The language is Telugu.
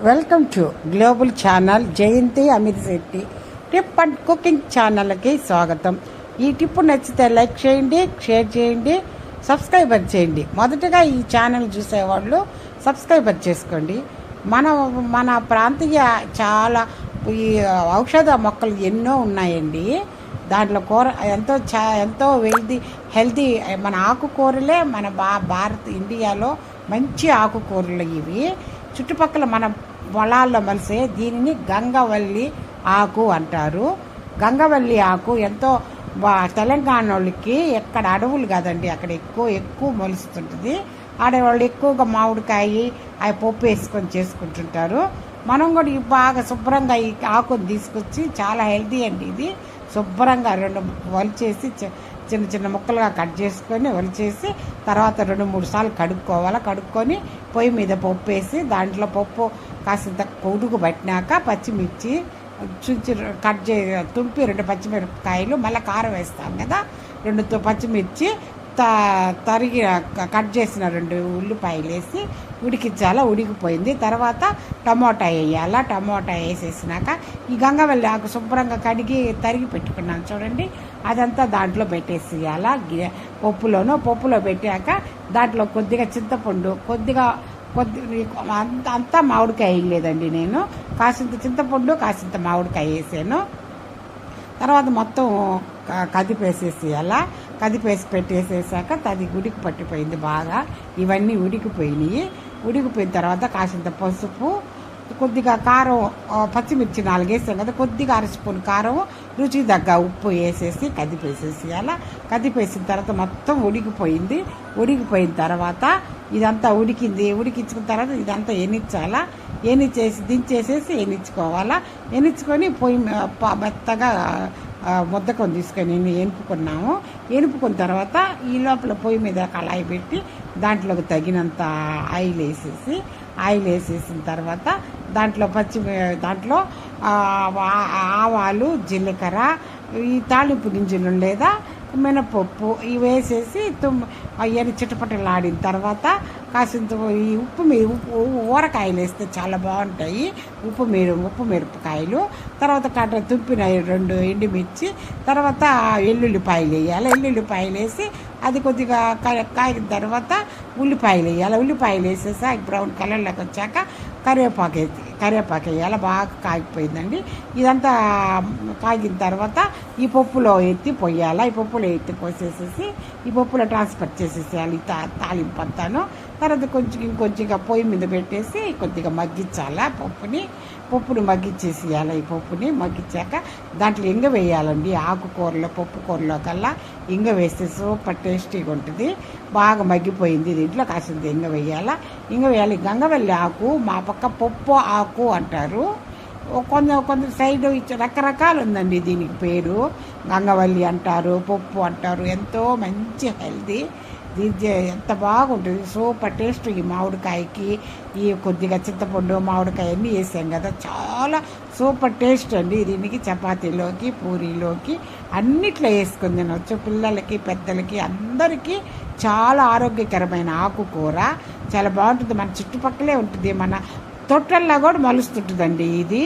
Welcome to global channel Jayanti Amit Shetty tip and cooking ఛానల్కి స్వాగతం. ఈ టిప్ నచ్చితే లైక్ చేయండి, షేర్ చేయండి, సబ్స్క్రైబర్ చేయండి. మొదటగా ఈ ఛానల్ చూసేవాళ్ళు సబ్స్క్రైబర్ చేసుకోండి. మన మన ప్రాంతీయ చాలా ఈ ఔషధ మొక్కలు ఎన్నో ఉన్నాయండి. దాంట్లో కూర ఎంతో హెల్తీ మన ఆకుకూరలే మన భారత్ ఇండియాలో మంచి ఆకుకూరలు ఇవి. చుట్టుపక్కల మన పొలాల్లో మలిసే దీనిని గంగవల్లి ఆకు అంటారు. గంగవల్లి ఆకు ఎంతో తెలంగాణ వాళ్ళకి ఎక్కడ అడవులు కాదండి, అక్కడ ఎక్కువ మొలుస్తుంటుంది. ఆడవాళ్ళు ఎక్కువగా మామిడికాయ అవి పప్పు వేసుకొని చేసుకుంటుంటారు. మనం కూడా బాగా శుభ్రంగా ఈ ఆకుని తీసుకొచ్చి చాలా హెల్తీ అండి ఇది. శుభ్రంగా రెండు వలిచేసి చిన్న చిన్న ముక్కలుగా కట్ చేసుకొని వలిచేసి తర్వాత 2-3 సార్లు కడుక్కొని పొయ్యి మీద పప్పు వేసి దాంట్లో పప్పు కాసింత ఉడుకు పట్టినాక పచ్చిమిర్చి తుంపి 2 పచ్చిమిరపకాయలు మళ్ళీ కారం వేస్తాం కదా, 2 పచ్చిమిర్చి తరిగి కట్ చేసిన 2 ఉల్లిపాయలు వేసి ఉడికించాలా. ఉడికిపోయింది తర్వాత టమోటా వేయాలా. టమోటా వేసేసినాక ఈ గంగవల్లి ఆకు శుభ్రంగా కడిగి తరిగి పెట్టుకున్నాను చూడండి, అదంతా దాంట్లో పెట్టేసేయాలా. పప్పులో పెట్టాక దాంట్లో కొద్దిగా చింతపండు అంతా మామిడికాయ వేయలేదండి నేను, కాసింత చింతపండు కాసింత మామిడికాయ వేసాను. తర్వాత మొత్తం కదిపేసేసేయాలా. కదిపేసి పెట్టేసేసాక అది ఉడికి పట్టిపోయింది బాగా. ఇవన్నీ ఉడికిపోయిన తర్వాత కాసింత పసుపు, కొద్దిగా కారం, పచ్చిమిర్చి 4 వేసాం కదా, కొద్దిగా 1 స్పూన్ కారం, రుచి తగ్గ ఉప్పు వేసేసి కదిపేసేసేయాలా. కదిపేసిన తర్వాత మొత్తం ఉడికిపోయిన తర్వాత ఇదంతా ఉడికించుకున్న తర్వాత ఇదంతా ఎనిచ్చాలా. దించేసేసి ఎనిచ్చుకోవాలా. ఎనిచ్చుకొని పొయ్యి మెత్తగా ముద్దకొని తీసుకొని ఎనుపుకున్న తర్వాత ఈ లోపల పొయ్యి మీద కళాయి పెట్టి దాంట్లోకి తగినంత ఆయిల్ వేసేసిన తర్వాత దాంట్లో ఆవాలు, జీలకర్ర, ఈ తాలింపు గింజలు లేదా మినపప్పు ఇవి వేసేసి అవన్నీ చిటపటలాడిన తర్వాత కాసింత ఈ ఊరకాయలు వేస్తే చాలా బాగుంటాయి. ఉప్పు మిరపకాయలు, తర్వాత తుంపిన 2 ఎండుమిర్చి, తర్వాత ఎల్లుల్లిపాయలు వేయాలి. ఎల్లుల్లిపాయలు వేసి అది కొద్దిగా కాగిన తర్వాత ఉల్లిపాయలు వేయాలి. ఉల్లిపాయలు వేసేసి బ్రౌన్ కలర్లోకి వచ్చాక కరివేపాకు వేయాలి. బాగా కాగిపోయిందండి. ఇదంతా కాగిన తర్వాత ఈ పప్పులో ఎత్తి పొయ్యాలి. ఈ పప్పులో ఎత్తి పోసేసేసి ఈ పప్పులో ట్రాన్స్ఫర్ చేసేసేయాలి తాలింపు అంతాను. తర్వాత ఇంకొంచెంగా పొయ్యి మీద పెట్టేసి కొద్దిగా మగ్గించాలా. పప్పుని మగ్గించేసేయాలి. ఈ పప్పుని మగ్గించాక దాంట్లో ఇంగ వేయాలండి. పప్పు కూరలో కల్లా ఇంగ వేస్తే సూపర్ టేస్టీగా ఉంటుంది. బాగా మగ్గిపోయింది, దీంట్లో కాసింత ఇంగ వేయాలి. గంగవల్లి ఆకు మా పక్క పప్పు ఆకు అంటారు. కొందరు సైడ్ రకరకాలు ఉందండి దీనికి పేరు. గంగవల్లి అంటారు, పప్పు అంటారు. ఎంతో మంచి హెల్తీ, దీని ఎంత బాగుంటుంది, సూపర్ టేస్ట్. ఈ మామిడికాయకి ఈ కొద్దిగా చింతపండు, మామిడికాయ అన్నీ వేసాం కదా, చాలా సూపర్ టేస్ట్ అండి. దీనికి చపాతీలోకి, పూరీలోకి అన్నిట్లో వేసుకుని తినవచ్చు. పిల్లలకి, పెద్దలకి, అందరికీ చాలా ఆరోగ్యకరమైన ఆకుకూర. చాలా బాగుంటుంది. మన చుట్టుపక్కలే ఉంటుంది, మన తొట్టల్లో కూడా మలుస్తుంటుందండి ఇది.